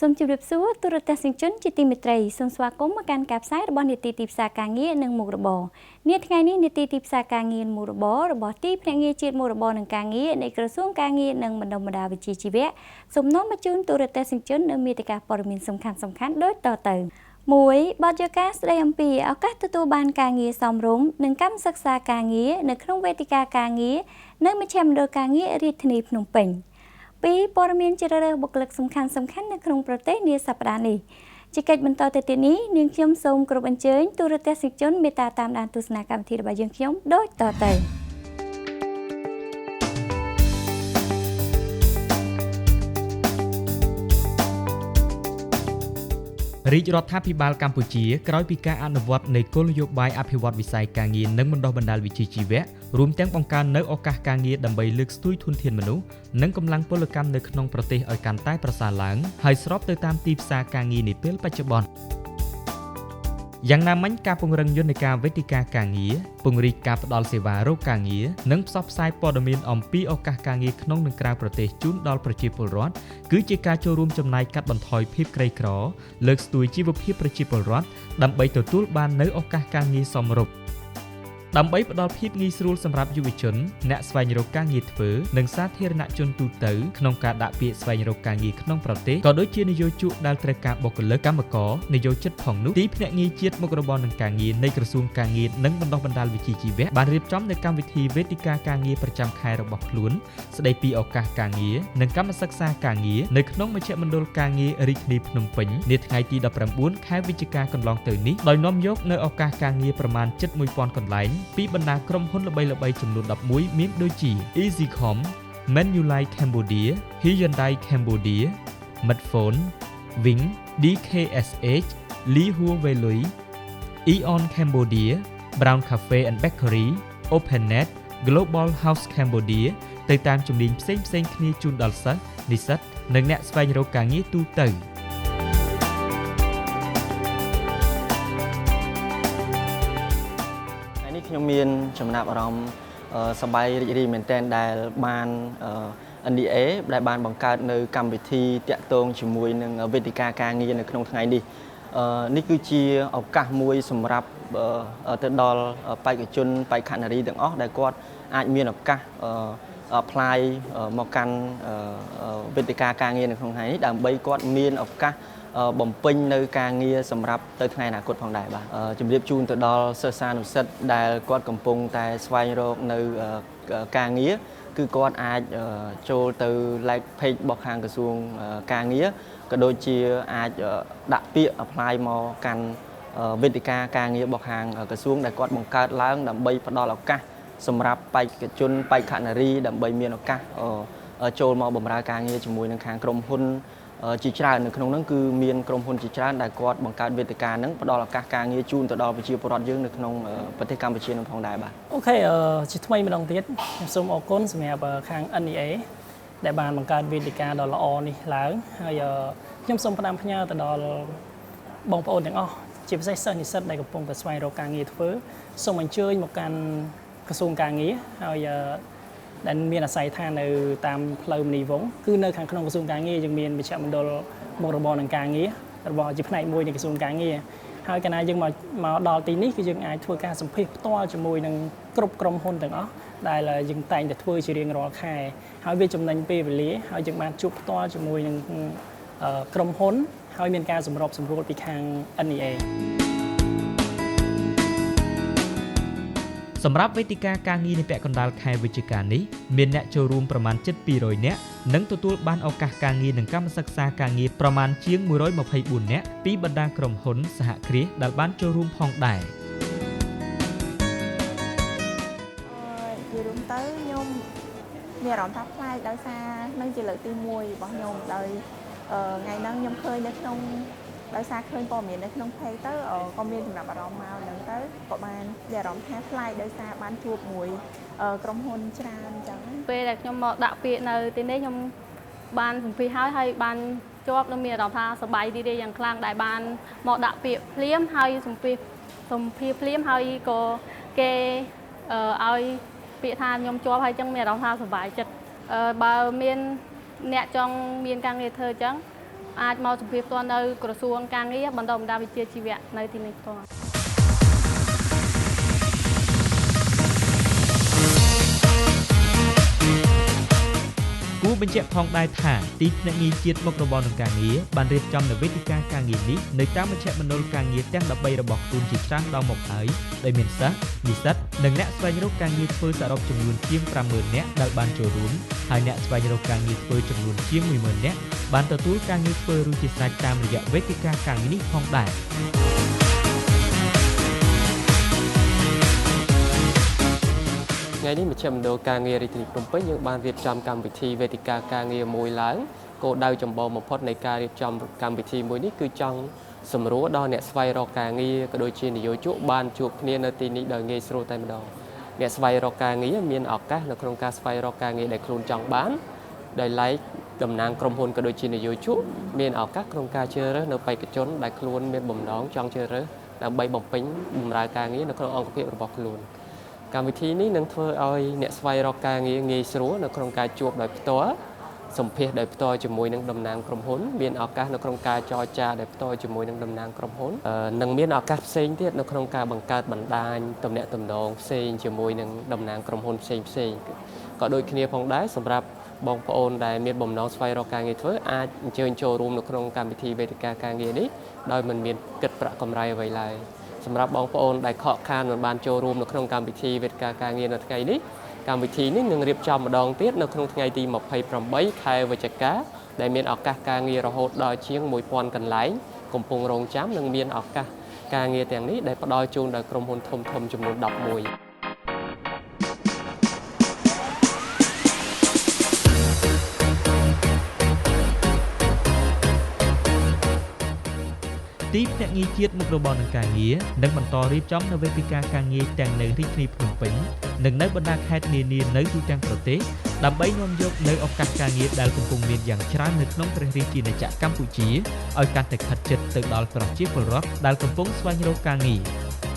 Sôm chụp điệp số tu rửa sinh chấn chỉ tìm một ngày sôm xóa cốm mà can cạp sái bọn nhiệt tiếp xạ càng nghĩa nâng một bò nhiệt ngày ní nhiệt tiếp xạ càng nghĩa một bò tiếp ngày nghĩa chết một bò nâng càng nghĩaในกระทรวงการเงินนำบรรดาบรรดาวิชีวะสมน้องมาจุนตัวรัตสิงห์นมีแต่การปรมินสำคัญโดยต่อเติมมวยบอลยูกัสได้อัมพีเอากัสตัวบานการเงินสมรุ้มหนึ่งกัมศึกษาการเงินในครองเวทีการเงินเนื่องมาแชมป์โดยการเงินริทนีพนมเปญปีปรมินจะเริ่มบุคลิกสำคัญในครองประเทศในสัปดาห์นี้จิกเกตบรรทอเตนี้เนื่องชมทรงกรุบอัญเชิญตัวรัตสิงห์เมตตาตามดานตุสนากรรมธีรบายังชมโดยต่อเติมរាជរដ្ឋាភិបាលកម្ពុជាក្រោយពីការអនុវត្តនៃគោលនយោបាយអភិវឌ្ឍវិស័យការងារនិងបណ្ដុះបណ្ដាលវិជ្ជាជីវៈរួមទាំងបង្កើននូវឱកាសការងារដើម្បីលើកស្ទួយធនធានមនុស្សនិងកម្លាំងពលកម្មនៅក្នុងប្រទេសឲ្យកាន់តែប្រសើរឡើងហើយស្របទៅតាមទីផ្សារការងារនាពេលបច្ចុប្បន្នយ៉ាងណាមិញការពង្រឹងយន្តការវេទិកាការងារពង្រីកការផ្តល់សេវារកការងារនិងផ្សព្វផ្សាយព័ត៌មានអំពីឱកាសការងារក្នុងនិងក្រៅប្រទេសជូនដល់ប្រជាពលរដ្ឋគឺជាការចូលរួមចំណែកកាត់បន្ថយភាពក្រីក្រលើកស្ទួយជីវភាពប្រជាពលរដ្ឋដើម្បីទទួលបាននូវឱកាសការងារសមរម្យដើម្បីផ្ដល់ភាពងាយស្រួលសម្រាប់យុវជនអ្នកស្វែងរកការងារធ្វើនិងសាធារណជនទូទៅក្នុងការដាក់ពាក្យស្វែងរកការងារក្នុងប្រទេសក៏ដូចជានយោជកដែលត្រូវការបុគ្គលិកកម្មករនយោជិតផងនោះទីភ្នាក់ងារជាតិមុខរបរនិងការងារនៃក្រសួងការងារនិងបណ្ដុះបណ្ដាលវិជ្ជាជីវៈបានរៀបចំនូវកម្មវិធីវេទិកាការងារប្រចាំខែរបស់ខ្លួនស្ដីពីឱកាសការងារនិងកម្មសិក្សាការងារនៅក្នុងមជ្ឈមណ្ឌលការងាររាជធានីភ្នំពេញនាថ្ងៃទី19ខែវិច្ឆិកាកន្លងទៅនេះដោយនាំយកនៅឱកាសការងារប្រមាណ 7,000 កន្លែងពីបណ្ដាក្រុមហ៊ុនល្បីៗចំនួន11មានដូចជា EasyCom, Manulife Cambodia, Hyundai Cambodia, Medphone, Wing, DKSH, Li Hua Velui, Eon Cambodia, Brown Cafe and Bakery, OpenNet, Global House Cambodia ទៅតាមជំនាញផ្សេងៗគ្នាជូនដល់សិស្សនិស្សិតនិងអ្នកស្វែងរកការងារទូទៅខ្ញុំមានចំណាប់អារម្មណ៍សប្បាយរីករាយមែនទែនដែលបាន NDA ដែលបានបង្កើតនៅកម្មវិធីតាក់ទងជាមួយនឹងវេទិកាការងារនៅក្នុងថ្ងៃនេះនេះគឺជាឱកាសមួយសម្រាប់ទៅដល់បេក្ខជនបេក្ខនារីទាំងអស់ដែលគាត់អាចមានឱកាស apply មកកាន់វេទិកាការងារនៅក្នុងថ្ងៃនេះដើម្បីគាត់មានឱកាសបំពេញនៅការងារសម្រាប់ទៅថ្ងៃអនាគតផងដែរបាទជម្រាបជូនទៅដល់សិស្សានុសិស្សដែលគាត់កំពុងតែស្វែងរកនៅការងារគឺគាត់អាចចូលទៅ like page របស់ខាងក្រសួងការងារក៏ដូចជាអាចដាក់ពាក្យ apply មកកាន់វេទិកាការងាររបស់ខាងក្រសួងដែលគាត់បង្កើតឡើងដើម្បីផ្ដល់ឱកាសសម្រាប់បេក្ខជនបេក្ខនារីដើម្បីមានឱកាសចូលមកបម្រើការងារជាមួយនឹងខាងក្រុមហ៊ុនជាច្រើននៅក្នុងនោះគឺមានក្រុមហ៊ុនជាច្រើនដែលគាត់បង្កើតវេទិកានឹងផ្ដល់ឱកាសការងារជូនទៅដល់ប្រជាពលរដ្ឋយើងនៅក្នុងប្រទេសកម្ពុជានឹងផងដែរបាទអូខេជាថ្មីម្ដងទៀតខ្ញុំសូមអរគុណសម្រាប់ខាង NEA ដែលបានបង្កើតវេទិកាដ៏ល្អនេះឡើងហើយខ្ញុំសូមផ្ដាំផ្ញើទៅដល់បងប្អូនទាំងអស់ជាពិសេសសិស្សនិស្សិតដែលកំពុងតែស្វែងរកការងារធ្វើសូមអញ្ជើញមកកាន់ក្រសួងការងារហើយដែលមានអាស័យដ្ឋាននៅតាមផ្លូវមនីវងគឺនៅខាងក្នុងក្រសួងការងារយើងមានមជ្ឈមណ្ឌលមុខរបរនិងការងាររបស់ជាផ្នែកមួយនៃក្រសួងការងារហើយកាលណាយើងមកដល់ទីនេះគឺយើងអាចធ្វើការសម្ភាសផ្ទាល់ជាមួយនឹងគ្រប់ក្រុមហ៊ុនទាំងអស់ដែលយើងតែងតែធ្វើជារៀងរាល់ខែហើយវាចំណេញពេលវេលាហើយយើងបានជួបផ្ទាល់ជាមួយនឹងក្រុមហ៊ុនហើយមានការសម្របសម្រួលពីខាង NEAសម្រាប់វេទិកាការងារនាពាក់កណ្ដាលខែវិច្ឆិកានេះមានអ្នកចូលរួមប្រមាណជិត200នាក់និងទទួលបានឱកាសការងារនិងកម្មសិក្សាការងារប្រមាណជាង124នាក់ពីបណ្ដាក្រុមហ៊ុនសហគ្រាសដែលបានចូលរួមផងដែរនិយាយរួមទៅខ្ញុំមានអារម្មណ៍ថាប្លែកដោយសារនឹងជាលើកទី1របស់ខ្ញុំដោយថ្ងៃហ្នឹងខ្ញុំឃើញនៅក្នុងដោយសារឃើញព័ត៌មាននៅក្នុង page ទៅក៏មានចំណាប់អារម្មណ៍មកហ្នឹងទៅក៏បានមានអារម្មណ៍ថាប្លែកដោយសារបានជួបមួយក្រុមហ៊ុនច្រើនអញ្ចឹងពេលដែលខ្ញុំមកដាក់ពាក្យនៅទីនេះខ្ញុំបានសម្ភាសហើយបានជាប់នឹងមានអារម្មណ៍ថាសប្បាយរីករាយយ៉ាងខ្លាំងដែលបានមកដាក់ពាក្យភ្លាមហើយសម្ភាសភ្លាមហើយក៏គេឲ្យពាក្យថាខ្ញុំជាប់ហើយអញ្ចឹងមានអារម្មណ៍ថាសប្បាយចិត្តបើមានអ្នកចង់មានការងារធ្វើអញ្ចឹង អាចមកសម្ភារផ្ទាល់នៅក្រសួងការងារបណ្ដុះបណ្ដាលវិជ្ជាជីវៈនៅទីនេះផ្ទាល់ គួរបញ្ជាក់ផងដែរថាទីភ្នាក់ងារជាតិមុខរបរនឹងការងារបានរៀបចំនូវវេទិកាការងារនេះនៅតាមមជ្ឈមណ្ឌលការងារទាំង13របស់ខ្លួនជាច្រើនដងមកហើយដោយមានសិស្សនិស្សិតនិងអ្នកស្វែងរកការងារធ្វើសរុបចំនួនជាង 50,000 នាក់ដែលបានចូលរួមហើយអ្នកស្វែងរកការងារធ្វើចំនួនជាង 10,000 នាក់បានទទួលការងារធ្វើរួចជាស្រេចតាមរយៈវេទិកាការងារនេះផងដែរ ថ្ងៃនេះមជ្ឈមណ្ឌលការងាររាជធានីភ្នំពេញយើងបានរៀបចំកម្មវិធីវេទិកាការងារមួយឡើងគោលដៅចម្បងបំផុតនៃការរៀបចំកម្មវិធីមួយនេះគឺចង់សម្រួលដល់អ្នកស្វែងរកការងារក៏ដូចជានិយោជកបានជួបគ្នានៅទីនេះដោយងាយស្រួលតែម្ដងអ្នកស្វែងរកការងារមានឱកាសនៅក្នុងការស្វែងរកការងារដែលខ្លួនចង់បានដោយឡែកតំណាងក្រុមហ៊ុនក៏ដូចជានិយោជកមានឱកាសក្នុងការជ្រើសរើសនៅបេក្ខជនដែលខ្លួនមានបំណងចង់ជ្រើសរើសដើម្បីបំពេញបម្រើការងារនៅក្នុងអង្គភាពរបស់ខ្លួន កម្មវិធីនេះនឹងធ្វើឲ្យអ្នកស្វែងរកការងារងាយស្រួលនៅក្នុងការជួបដោយផ្ទាល់សម្ភាសដោយផ្ទាល់ជាមួយនឹងតំណាងក្រុមហ៊ុនមានឱកាសនៅក្នុងការចរចាដោយផ្ទាល់ជាមួយនឹងតំណាងក្រុមហ៊ុននិងមានឱកាសផ្សេងទៀតនៅក្នុងការបង្កើតបណ្ដាញទំនាក់ទំនងផ្សេងជាមួយនឹងតំណាងក្រុមហ៊ុនផ្សេងក៏ដូចគ្នាផងដែរសម្រាប់បងប្អូនដែលមានបំណងស្វែងរកការងារធ្វើអាចអញ្ជើញចូលរួមនៅក្នុងកម្មវិធីវេទិកាការងារនេះដោយមិនមានគិតប្រាក់កម្រៃអ្វីឡើយ សម្រាប់បងប្អូនដែលខកខានមិនបានចូលរួមនៅក្នុងកម្មវិធីវេទិកាការងារនៅថ្ងៃនេះកម្មវិធីនេះនឹងរៀបចំម្ដងទៀតនៅក្នុងថ្ងៃទី 28 ខែវិច្ឆិកាដែលមានឱកាសការងាររហូតដល់ជាង 1000 កន្លែងកំពុងរងចាំនិងមានឱកាសការងារទាំងនេះដែលផ្ដល់ជូនដោយក្រុមហ៊ុនធំៗចំនួន 11 ទីភ្នាក់ងារជាតិមុខរបរនឹងការងារនឹងបន្តរៀបចំនូវវេទិកាការងារទាំងនៅរាជធានីភ្នំពេញនិងនៅបណ្ដាខេត្តនានានៅទូទាំងប្រទេសដើម្បីនាំយកនូវឱកាសការងារដែលកំពុងមានយ៉ាងច្រើននៅក្នុងព្រះរាជាណាចក្រកម្ពុជាឲ្យកាន់តែខិតជិតទៅដល់ប្រជាពលរដ្ឋដែលកំពុងស្វែងរកការងារ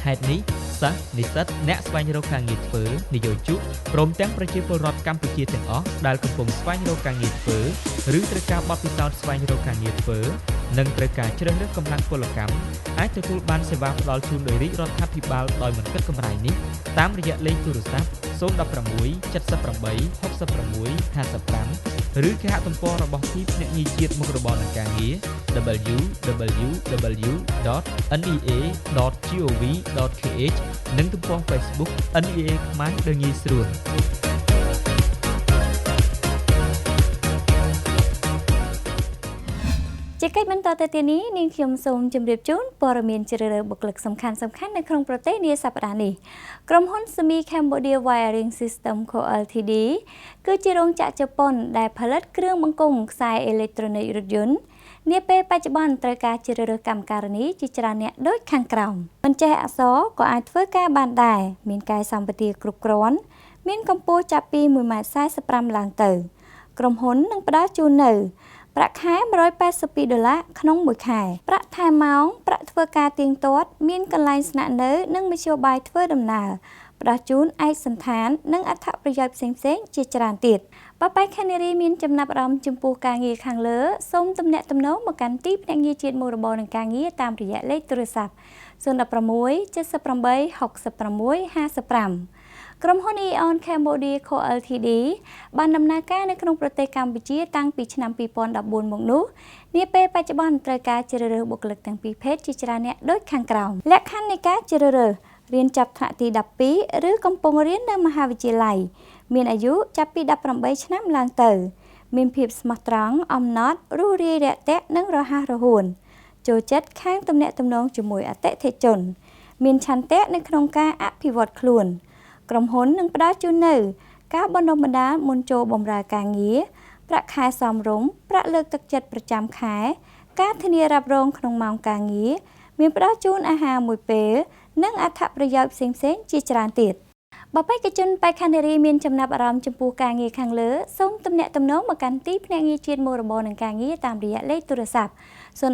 ហេតុនេះសិស្សនិស្សិតអ្នកស្វែងរកការងារធ្វើនិយោជកព្រមទាំងប្រជាពលរដ្ឋកម្ពុជាទាំងអស់ដែលកំពុងស្វែងរកការងារធ្វើឬត្រូវការបទពិសោធន៍ស្វែងរកការងារធ្វើនិងត្រូវការជ្រើសរើសកម្លាំងពលកម្មអាចទទួលបានសេវាផ្ដល់ជូនដោយរាជរដ្ឋាភិបាលដោយមិនគិតកម្រៃនេះតាមរយៈលេខទូរស័ព្ទ 016 78 66 55 ឬគេហទំព័ររបស់ទីភ្នាក់ងារជាតិមុខរបរនឹងការងារ www.nea.gov.kh និងទំព័រ Facebook NEA ខ្មែរដោយងាយស្រួល ជាកិច្ចបន្តទៅទៀតនេះនាងខ្ញុំសូមជម្រាបជូនព័ត៌មានជ្រើសរើសបុគ្គលិកសំខាន់ៗនៅក្នុងប្រទេសនាសប្តាហ៍នេះក្រុមហ៊ុន Semi Cambodia Wiring System Co Ltd គឺជារោងចក្រជប៉ុនដែលផលិតគ្រឿងបង្គុំខ្សែអេឡិចត្រូនិករថយន្តនាពេលបច្ចុប្បន្នត្រូវការជ្រើសរើសកម្មការិនីជាច្រើនអ្នកដូចខាងក្រោមមិនចេះអក្សរក៏អាចធ្វើការបានដែរមានកាយសម្បទាគ្រប់គ្រាន់មានកម្ពស់ចាប់ពី 1.45 ម៉ែត្រឡើងទៅក្រុមហ៊ុននឹងផ្ដល់ជូននៅប្រាក់ខែ$182ក្នុងមួយខែប្រាក់ថែមម៉ោងប្រាក់ធ្វើការទៀងទាត់មានកន្លែងស្នាក់នៅនិងមធ្យោបាយធ្វើដំណើរផ្ដល់ជូនឯកសណ្ឋាននិងអត្ថប្រយោជន៍ផ្សេងៗជាច្រើនទៀតបបៃខានារីមានចំណាប់អារម្មណ៍ចំពោះការងារខាងលើសូមទំនាក់ទំនងមកកាន់ទីភ្នាក់ងារជាតិមុខរបរនឹងការងារតាមរយៈលេខទូរស័ព្ទ 016 78 66 55 ក្រុមហ៊ុន Eon Cambodia Co Ltd បានដំណើរការនៅក្នុងប្រទេសកម្ពុជាតាំងពីឆ្នាំ 2014 មកនោះនាពេលបច្ចុប្បន្នត្រូវការជ្រើសរើសបុគ្គលិកទាំងពីរភេទជាច្រើនអ្នកដូចខាងក្រោមលក្ខខណ្ឌនៃការជ្រើសរើសរៀនចាប់ថ្នាក់ទី 12 ឬកំពុងរៀននៅមហាវិទ្យាល័យមានអាយុចាប់ពី 18 ឆ្នាំឡើងទៅមានភាពស្មោះត្រង់អំណត់រួសរាយរាក់ទាក់និងរហ័សរហួនចូលចិត្តខាងទំនាក់ទំនងជាមួយអតិថិជនមានឆន្ទៈនៅក្នុងការអភិវឌ្ឍខ្លួនក្រុមហ៊ុននឹងផ្ដល់ជូននៅការបណ្ដុះបណ្ដាលមុនចូលបម្រើការងារប្រាក់ខែសមរម្យប្រាក់លើកទឹកចិត្តប្រចាំខែការធានារ៉ាប់រងក្នុងម៉ោងការងារមានផ្ដល់ជូនអាហារមួយពេលនិងអត្ថប្រយោជន៍ផ្សេងៗជាច្រើនទៀតបេក្ខជនបេក្ខនារីមានចំណាប់អារម្មណ៍ចំពោះការងារខាងលើសូមទំនាក់ទំនងមកកាន់ទីភ្នាក់ងារជាតិមុខរបរនឹងការងារតាមរយៈលេខទូរស័ព្ទ 016 78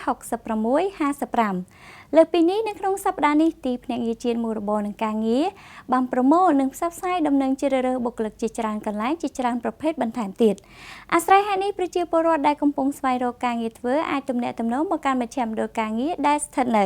66 55 លើពីនេះនៅក្នុងសប្តាហ៍នេះទីភ្នាក់ងារជាតិមួយរបរនឹងការងារបានប្រមូលនិងផ្សព្វផ្សាយដំណឹងជ្រើសរើសបុគ្គលិកជាច្រើនកន្លែងជាច្រើនប្រភេទបន្ថែមទៀតអាស្រ័យហេតុនេះប្រជាពលរដ្ឋដែលកំពុងស្វែងរកការងារធ្វើអាចទំនាក់ទំនងមកកាន់មជ្ឈមណ្ឌលការងារដែលស្ថិតនៅ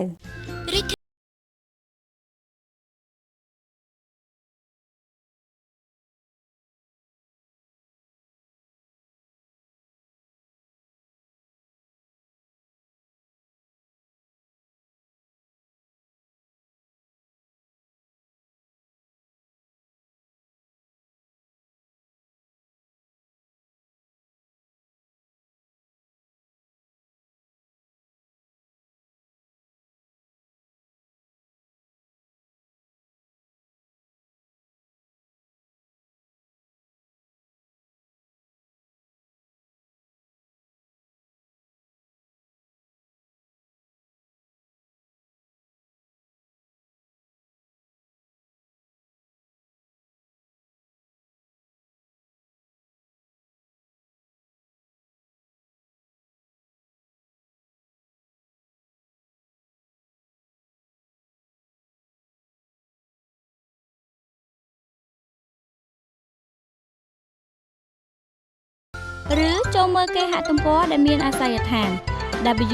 ឬចូលមើលគេហទំព័រដែលមានអាសយដ្ឋាន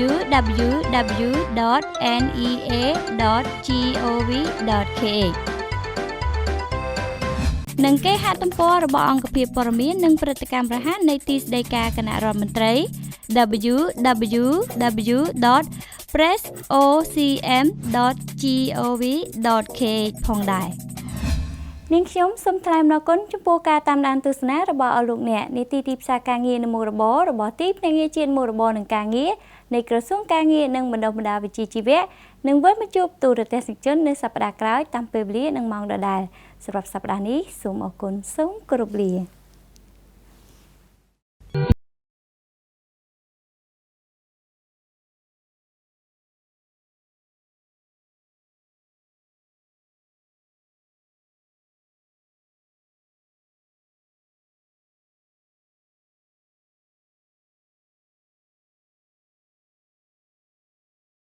www.nea.gov.kh និងគេហទំព័ររបស់អង្គភាពព័ត៌មាននិងព្រឹត្តិកម្មរហ័សនៃទីស្តីការគណៈរដ្ឋមន្ត្រី www.pressocm.gov.kh ផងដែរនាងខ្ញុំសូមថ្លែងអំណរគុណចំពោះការតាមដានទស្សនារបស់អស់លោកអ្នកនាទីទីផ្សារការងារនៅមុខរបររបស់ទីភ្នាក់ងារជាតិមុខរបរនិងការងារនៃក្រសួងការងារនិងបណ្ដុះបណ្ដាលវិជ្ជាជីវៈនឹងវិលមកជួបទូរទស្សនិកជននៅសប្តាហ៍ក្រោយតាមពេលវេលានិងម៉ោងដដែលសម្រាប់សប្តាហ៍នេះសូមអរគុណសូមគោរពលា